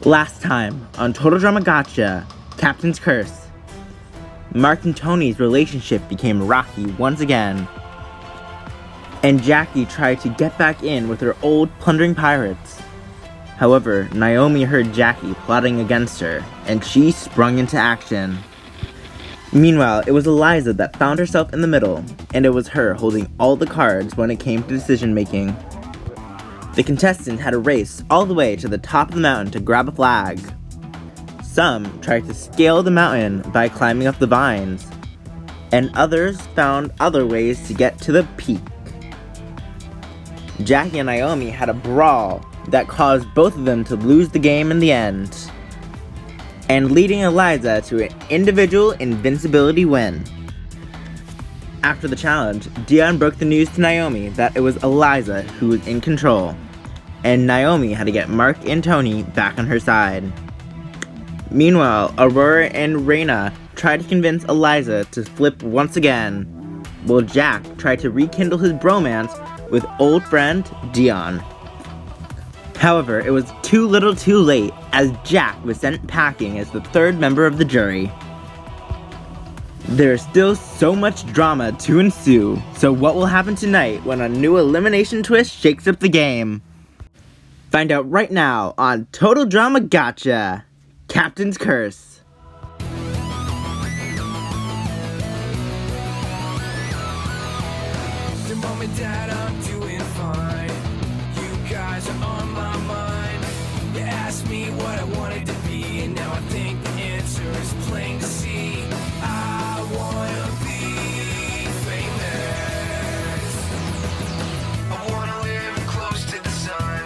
Last time on Total Drama Gotcha, Captain's Curse. Mark and Tony's relationship became rocky once again, and Jackie tried to get back in with her old plundering pirates. However, Naomi heard Jackie plotting against her, and she sprung into action. Meanwhile, it was Eliza that found herself in the middle, and it was her holding all the cards when it came to decision making. The contestants had to race all the way to the top of the mountain to grab a flag. Some tried to scale the mountain by climbing up the vines, and others found other ways to get to the peak. Jackie and Naomi had a brawl that caused both of them to lose the game in the end, and leading Eliza to an individual invincibility win. After the challenge, Dion broke the news to Naomi that it was Eliza who was in control, and Naomi had to get Mark and Tony back on her side. Meanwhile, Aurora and Raina tried to convince Eliza to flip once again, while Jack tried to rekindle his bromance with old friend Dion. However, it was too little too late, as Jack was sent packing as the third member of the jury. There is still so much drama to ensue, so what will happen tonight when a new elimination twist shakes up the game? Find out right now on Total Drama Gotcha, Captain's Curse. The moment that I'm doing fine, you guys are on my mind. You asked me what I wanted to be, and now I think the answer is plain to see. I wanna be famous. I wanna live close to the sun.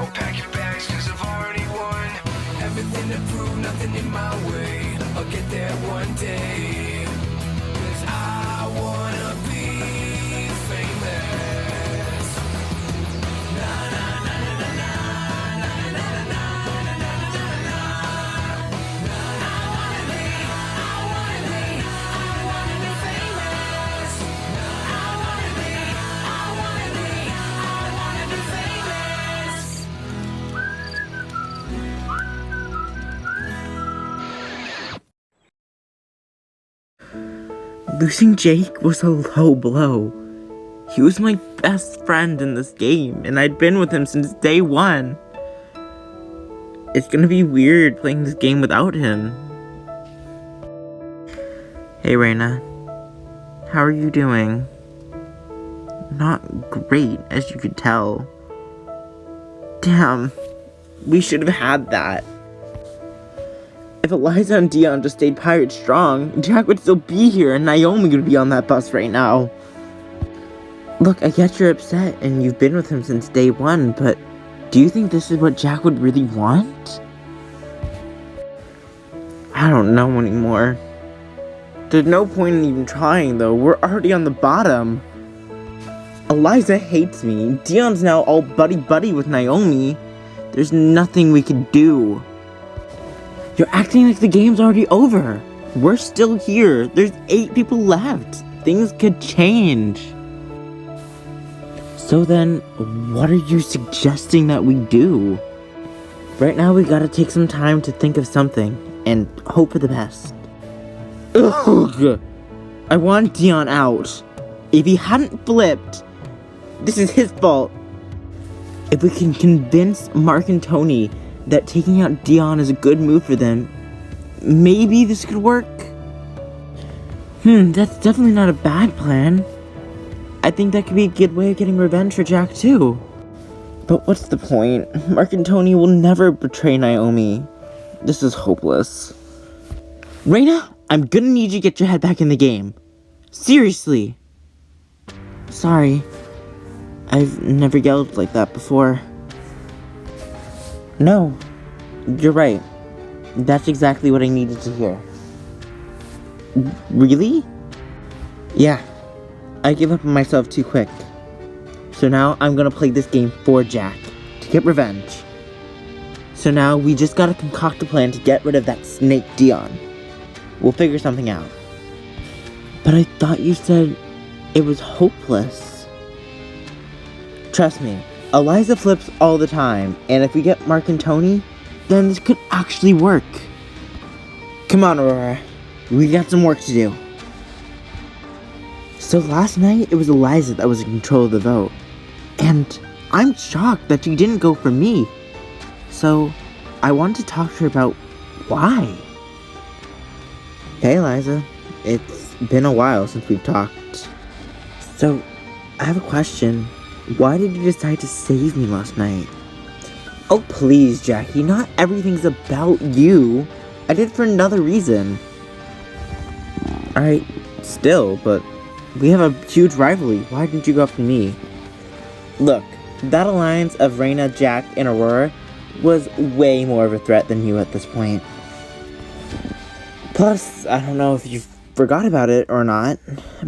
Oh, pack your bags, cause I've already won. Everything to prove, nothing in my way. I'll get there one day. Cause I wanna be famous. Na na na na na na na na na na na na na na. I wanna be famous. I wanna be famous. Losing Jake was a low blow. He was my best friend in this game, and I'd been with him since day one. It's gonna be weird playing this game without him. Hey Raina, how are you doing? Not great, as you could tell. Damn, we should have had that. If Eliza and Dion just stayed pirate strong, Jack would still be here and Naomi would be on that bus right now. Look, I get you're upset and you've been with him since day one, but do you think this is what Jack would really want? I don't know anymore. There's no point in even trying though, we're already on the bottom. Eliza hates me, Dion's now all buddy-buddy with Naomi. There's nothing we could do. You're acting like the game's already over. We're still here. There's 8 people left. Things could change. So then, what are you suggesting that we do? Right now, we gotta take some time to think of something and hope for the best. Ugh! I want Dion out. If he hadn't flipped, this is his fault. If we can convince Mark and Tony that taking out Dion is a good move for them, maybe this could work? That's definitely not a bad plan. I think that could be a good way of getting revenge for Jack too. But what's the point? Mark and Tony will never betray Naomi. This is hopeless. Raina, I'm gonna need you to get your head back in the game. Seriously. Sorry. I've never yelled like that before. No, you're right. That's exactly what I needed to hear. Really? Yeah, I gave up on myself too quick. So now I'm gonna play this game for Jack, to get revenge. So now we just gotta concoct a plan to get rid of that snake Dion. We'll figure something out. But I thought you said it was hopeless. Trust me, Eliza flips all the time, and if we get Mark and Tony, then this could actually work. Come on, Aurora. We got some work to do. So last night, it was Eliza that was in control of the vote. And I'm shocked that she didn't go for me. So, I wanted to talk to her about why. Hey, Eliza. It's been a while since we've talked. So, I have a question. Why did you decide to save me last night? Oh, please, Jackie. Not everything's about you. I did it for another reason. Alright, still, but we have a huge rivalry. Why didn't you go after me? Look, that alliance of Reina, Jack, and Aurora was way more of a threat than you at this point. Plus, I don't know if you forgot about it or not,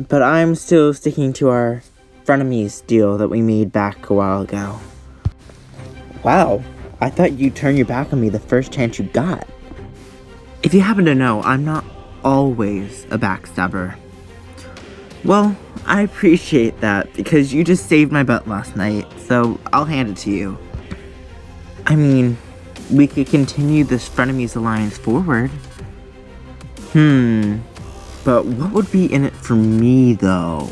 but I'm still sticking to our frenemies deal that we made back a while ago. Wow, I thought you'd turn your back on me the first chance you got. If you happen to know, I'm not always a backstabber. Well, I appreciate that because you just saved my butt last night, so I'll hand it to you. I mean, we could continue this frenemies alliance forward. But what would be in it for me, though?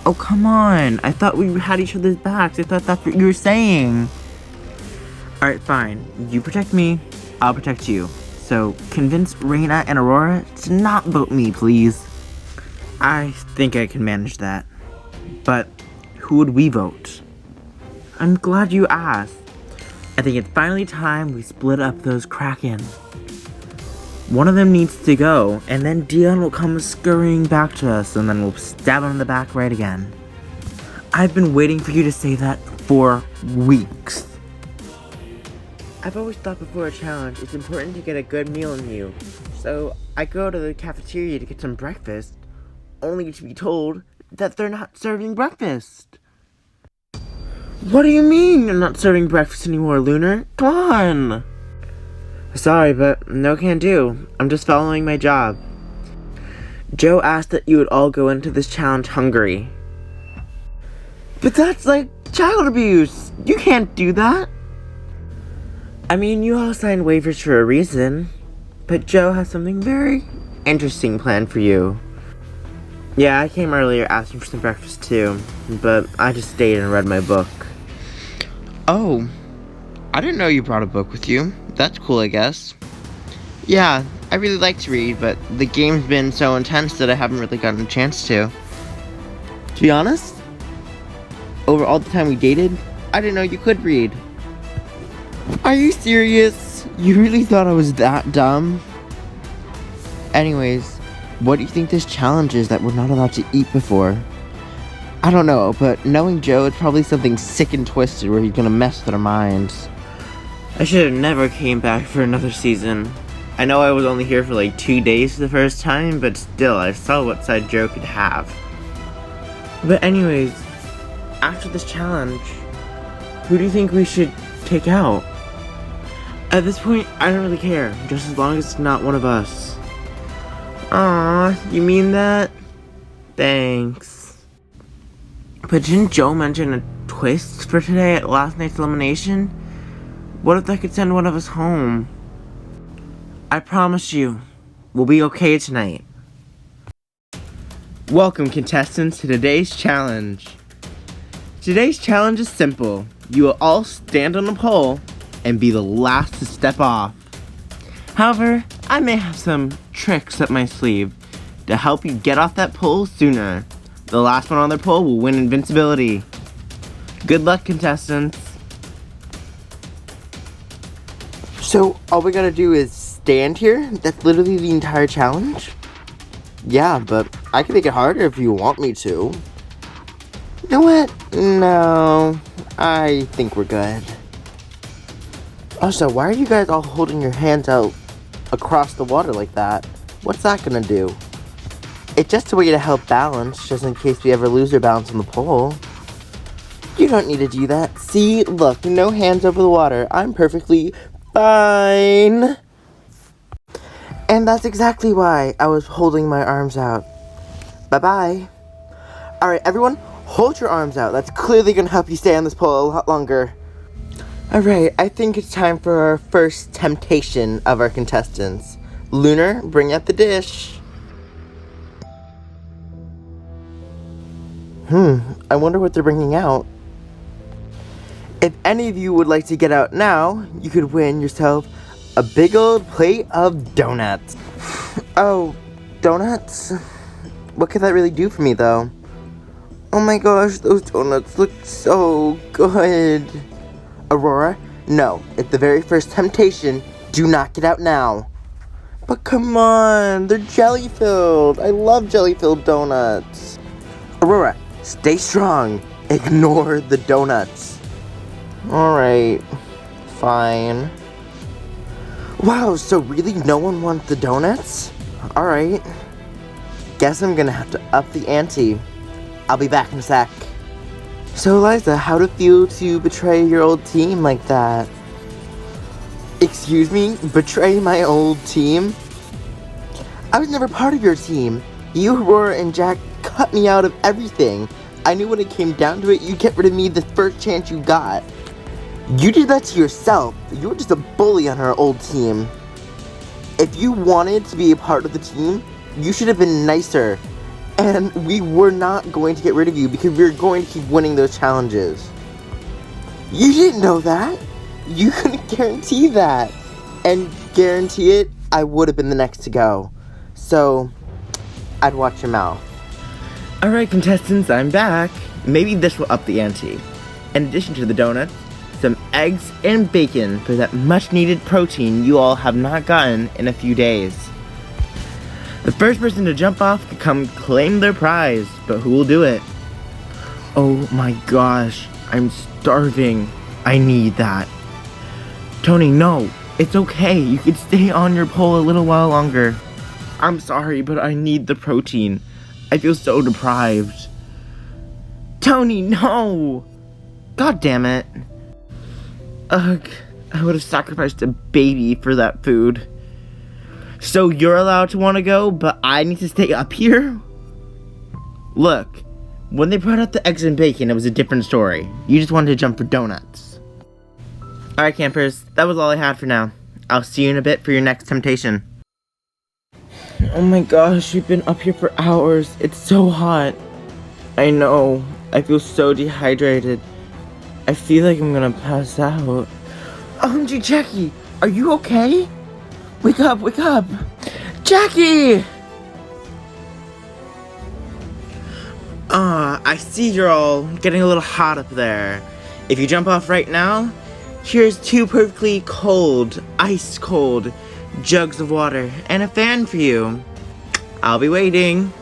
Oh, come on. I thought we had each other's backs. I thought that's what you were saying. Alright, fine. You protect me, I'll protect you. So, convince Reina and Aurora to not vote me, please. I think I can manage that. But, who would we vote? I'm glad you asked. I think it's finally time we split up those Kraken. One of them needs to go, and then Dion will come scurrying back to us, and then we'll stab him in the back right again. I've been waiting for you to say that for weeks. I've always thought before a challenge, it's important to get a good meal in you. So, I go to the cafeteria to get some breakfast, only to be told that they're not serving breakfast. What do you mean you're not serving breakfast anymore, Lunar? Come on! Sorry, but no can do. I'm just following my job. Joe asked that you would all go into this challenge hungry. But that's like child abuse! You can't do that! I mean, you all signed waivers for a reason, but Joe has something very interesting planned for you. Yeah, I came earlier asking for some breakfast too, but I just stayed and read my book. Oh, I didn't know you brought a book with you. That's cool, I guess. Yeah, I really like to read, but the game's been so intense that I haven't really gotten a chance to. To be honest, over all the time we dated, I didn't know you could read. Are you serious? You really thought I was that dumb? Anyways, what do you think this challenge is that we're not allowed to eat before? I don't know, but knowing Joe, it's probably something sick and twisted where he's gonna mess with our minds. I should have never came back for another season. I know I was only here for like 2 days the first time, but still, I saw what side Joe could have. But anyways, after this challenge, who do you think we should take out? At this point, I don't really care, just as long as it's not one of us. Aww, you mean that? Thanks. But didn't Joe mention a twist for today at last night's elimination? What if that could send one of us home? I promise you, we'll be okay tonight. Welcome, contestants, to today's challenge. Today's challenge is simple. You will all stand on a pole and be the last to step off. However, I may have some tricks up my sleeve to help you get off that pole sooner. The last one on their pole will win invincibility. Good luck, contestants. So, all we gotta do is stand here? That's literally the entire challenge? Yeah, but I can make it harder if you want me to. You know what? No, I think we're good. Also, why are you guys all holding your hands out across the water like that? What's that gonna do? It's just a way to help balance, just in case we ever lose our balance on the pole. You don't need to do that. See, look, no hands over the water. I'm perfectly fine. And that's exactly why I was holding my arms out. Bye-bye. Alright, everyone, hold your arms out. That's clearly gonna help you stay on this pole a lot longer. Alright, I think it's time for our first temptation of our contestants. Lunar, bring out the dish. I wonder what they're bringing out. If any of you would like to get out now, you could win yourself a big old plate of donuts. Oh, donuts? What could that really do for me, though? Oh my gosh, those donuts look so good. Aurora, no, it's the very first temptation. Do not get out now. But come on, they're jelly-filled. I love jelly-filled donuts. Aurora, stay strong. Ignore the donuts. Alright, fine. Wow, so really no one wants the donuts? Alright. Guess I'm gonna have to up the ante. I'll be back in a sec. So Eliza, how'd it feel to betray your old team like that? Excuse me? Betray my old team? I was never part of your team. You, Aurora, and Jack cut me out of everything. I knew when it came down to it, you'd get rid of me the first chance you got. You did that to yourself. You were just a bully on our old team. If you wanted to be a part of the team, you should have been nicer. And we were not going to get rid of you because we were going to keep winning those challenges. You didn't know that. You couldn't guarantee that. And guarantee it, I would have been the next to go. So, I'd watch your mouth. Alright contestants, I'm back. Maybe this will up the ante. In addition to the donuts, some eggs and bacon for that much needed protein you all have not gotten in a few days. The first person to jump off can come claim their prize, but who will do it? Oh my gosh, I'm starving. I need that. Tony, no, it's okay. You can stay on your pole a little while longer. I'm sorry, but I need the protein. I feel so deprived. Tony, no! God damn it. Ugh, I would have sacrificed a baby for that food. So you're allowed to want to go, but I need to stay up here? Look, when they brought out the eggs and bacon, it was a different story. You just wanted to jump for donuts. Alright campers, that was all I had for now. I'll see you in a bit for your next temptation. Oh my gosh, we've been up here for hours. It's so hot. I know. I feel so dehydrated. I feel like I'm gonna pass out. OMG, Jackie, are you okay? Wake up, wake up! Jackie! I see you're all getting a little hot up there. If you jump off right now, here's 2 perfectly cold, ice cold jugs of water and a fan for you. I'll be waiting.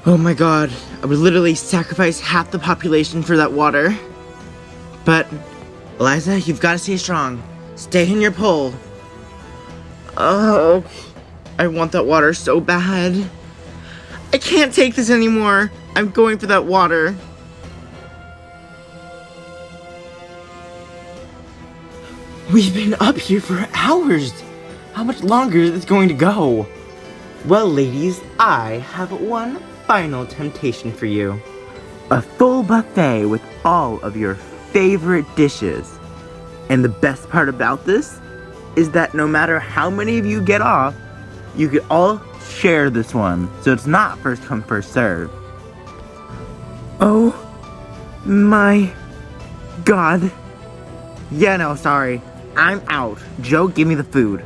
Oh my god, I would literally sacrifice half the population for that water. But, Eliza, you've got to stay strong. Stay in your pole. Oh, I want that water so bad. I can't take this anymore. I'm going for that water. We've been up here for hours. How much longer is this going to go? Well, ladies, I have one final temptation for you. A full buffet with all of your favorite dishes. And the best part about this is that no matter how many of you get off, you could all share this one. So it's not first come, first serve. Oh my god. Yeah, no, sorry. I'm out. Joe, give me the food.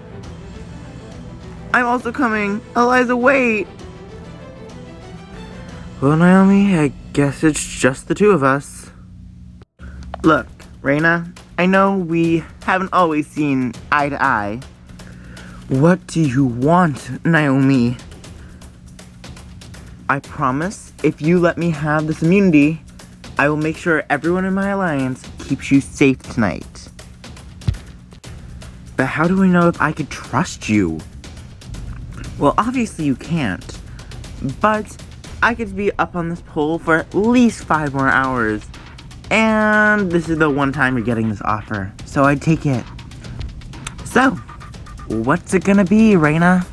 I'm also coming. Eliza, wait. Well, Naomi, I guess it's just the two of us. Look, Reina, I know we haven't always seen eye to eye. What do you want, Naomi? I promise, if you let me have this immunity, I will make sure everyone in my alliance keeps you safe tonight. But how do I know if I could trust you? Well, obviously you can't. But I could be up on this pole for at least 5 more hours. And this is the one time you're getting this offer. So I'd take it. So, what's it gonna be, Reina?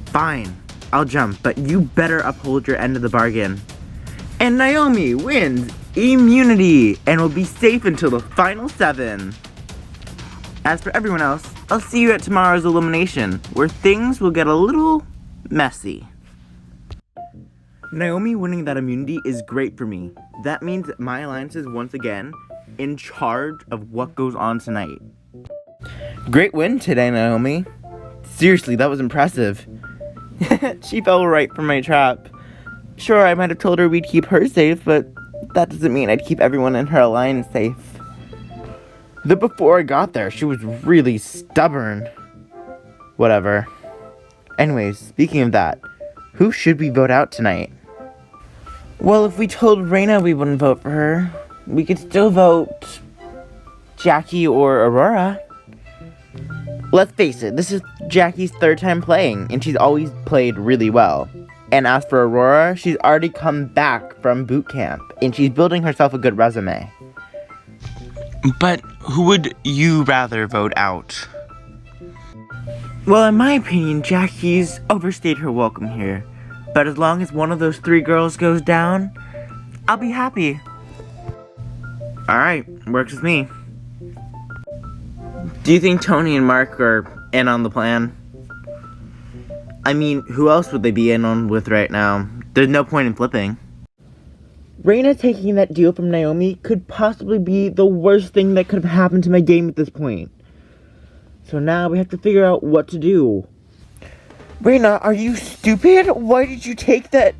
Fine, I'll jump, but you better uphold your end of the bargain. And Naomi wins immunity and will be safe until the final 7. As for everyone else, I'll see you at tomorrow's elimination, where things will get a little messy. Naomi winning that immunity is great for me. That means that my alliance is once again in charge of what goes on tonight. Great win today, Naomi. Seriously, that was impressive. She fell right for my trap. Sure, I might have told her we'd keep her safe, but that doesn't mean I'd keep everyone in her alliance safe. But before I got there, she was really stubborn. Whatever. Anyways, speaking of that, who should we vote out tonight? Well, if we told Reina we wouldn't vote for her, we could still vote Jackie or Aurora. Let's face it, this is Jackie's 3rd time playing, and she's always played really well. And as for Aurora, she's already come back from boot camp, and she's building herself a good resume. But who would you rather vote out? Well, in my opinion, Jackie's overstayed her welcome here. But as long as one of those 3 girls goes down, I'll be happy. Alright, works with me. Do you think Tony and Mark are in on the plan? I mean, who else would they be in on with right now? There's no point in flipping. Reina taking that deal from Naomi could possibly be the worst thing that could have happened to my game at this point. So now we have to figure out what to do. Reina, are you stupid? Why did you take that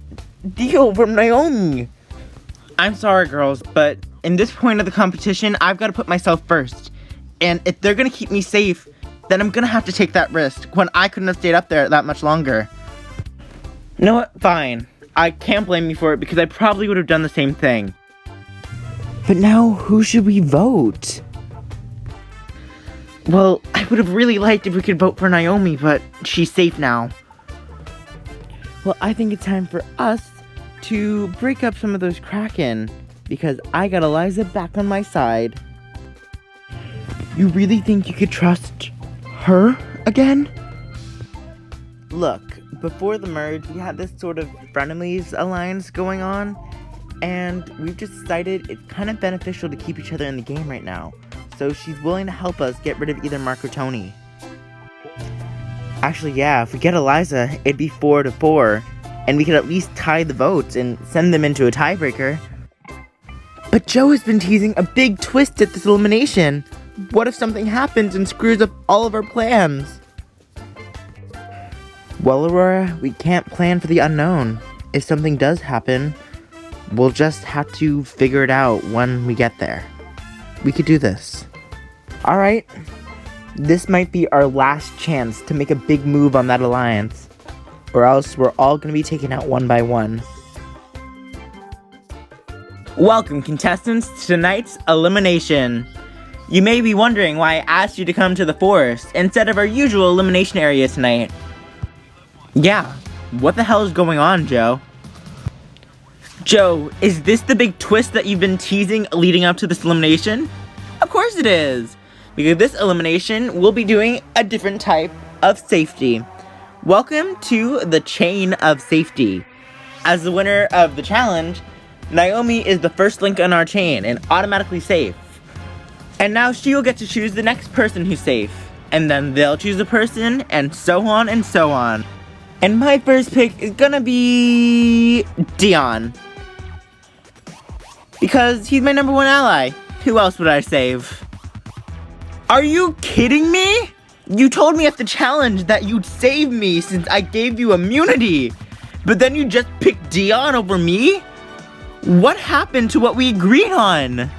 deal from Naomi? I'm sorry, girls, but in this point of the competition, I've got to put myself first. And if they're going to keep me safe, then I'm going to have to take that risk when I couldn't have stayed up there that much longer. You know what? Fine. I can't blame you for it because I probably would have done the same thing. But now, who should we vote? Well, I would have really liked if we could vote for Naomi, but she's safe now. Well, I think it's time for us to break up some of those Kraken, because I got Eliza back on my side. You really think you could trust her again? Look, before the merge, we had this sort of frenemies alliance going on, and we've just decided it's kind of beneficial to keep each other in the game right now. So she's willing to help us get rid of either Mark or Tony. Actually, yeah, if we get Eliza, it'd be 4-4, and we could at least tie the votes and send them into a tiebreaker. But Joe has been teasing a big twist at this elimination. What if something happens and screws up all of our plans? Well, Aurora, we can't plan for the unknown. If something does happen, we'll just have to figure it out when we get there. We could do this. Alright, this might be our last chance to make a big move on that alliance, or else we're all going to be taken out one by one. Welcome, contestants, to tonight's elimination. You may be wondering why I asked you to come to the forest instead of our usual elimination area tonight. Yeah, what the hell is going on, Joe? Joe, is this the big twist that you've been teasing leading up to this elimination? Of course it is! Because this elimination, we'll be doing a different type of safety. Welcome to the chain of safety. As the winner of the challenge, Naomi is the first link on our chain and automatically safe. And now she'll get to choose the next person who's safe. And then they'll choose a person, and so on and so on. And my first pick is gonna be Dion. Because he's my #1 ally. Who else would I save? Are you kidding me? You told me at the challenge that you'd save me since I gave you immunity. But then you just picked Dion over me? What happened to what we agreed on?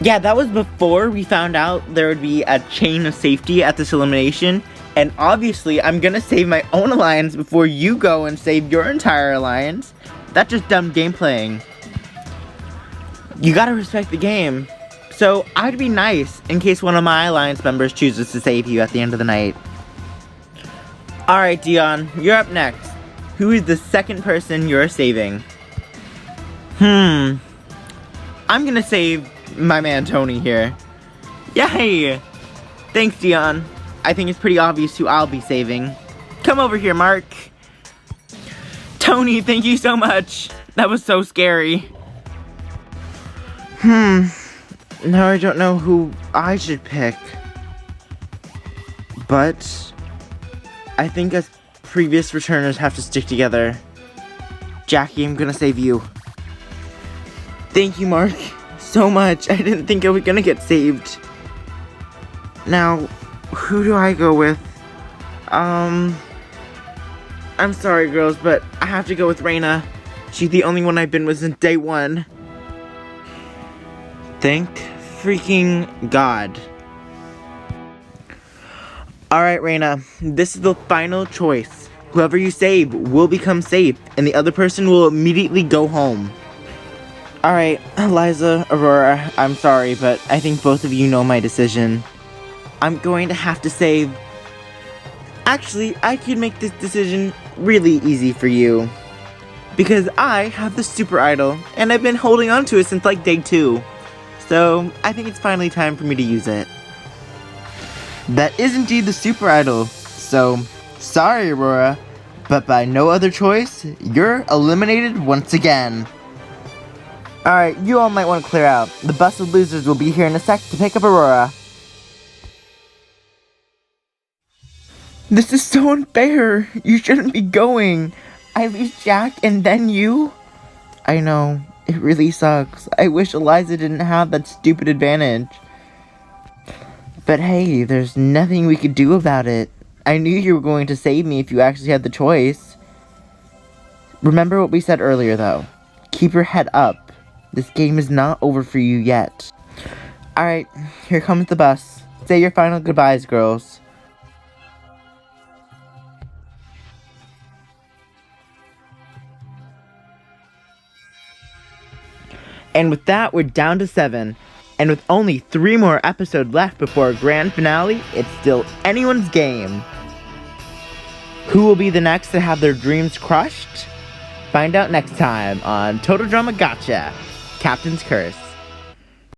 Yeah, that was before we found out there would be a chain of safety at this elimination. And obviously, I'm gonna save my own alliance before you go and save your entire alliance. That's just dumb game playing. You gotta respect the game. So, I'd be nice in case one of my alliance members chooses to save you at the end of the night. Alright, Dion, you're up next. Who is the second person you're saving? I'm gonna save my man Tony here. Yay! Thanks, Dion. I think it's pretty obvious who I'll be saving. Come over here, Mark. Tony, thank you so much. That was so scary. Now I don't know who I should pick. But I think us previous returners have to stick together. Jackie, I'm gonna save you. Thank you, Mark, so much. I didn't think I was gonna get saved. Now, who do I go with? I'm sorry, girls, but I have to go with Reina. She's the only one I've been with since day one. Thank freaking God. Alright, Reina, this is the final choice. Whoever you save will become safe, and the other person will immediately go home. Alright, Eliza, Aurora, I'm sorry, but I think both of you know my decision. I'm going to have to save... Actually, I could make this decision really easy for you. Because I have the super idol, and I've been holding on to it since like day 2. So, I think it's finally time for me to use it. That is indeed the super idol. So, sorry Aurora, but by no other choice, you're eliminated once again. Alright, you all might want to clear out. The bus of losers will be here in a sec to pick up Aurora. This is so unfair. You shouldn't be going. I lose Jack and then you? I know, it really sucks. I wish Eliza didn't have that stupid advantage. But hey, there's nothing we could do about it. I knew you were going to save me if you actually had the choice. Remember what we said earlier though. Keep your head up. This game is not over for you yet. Alright, here comes the bus. Say your final goodbyes, girls. And with that, we're down to 7. And with only 3 more episodes left before our grand finale, it's still anyone's game. Who will be the next to have their dreams crushed? Find out next time on Total Drama Gotcha, Captain's Curse.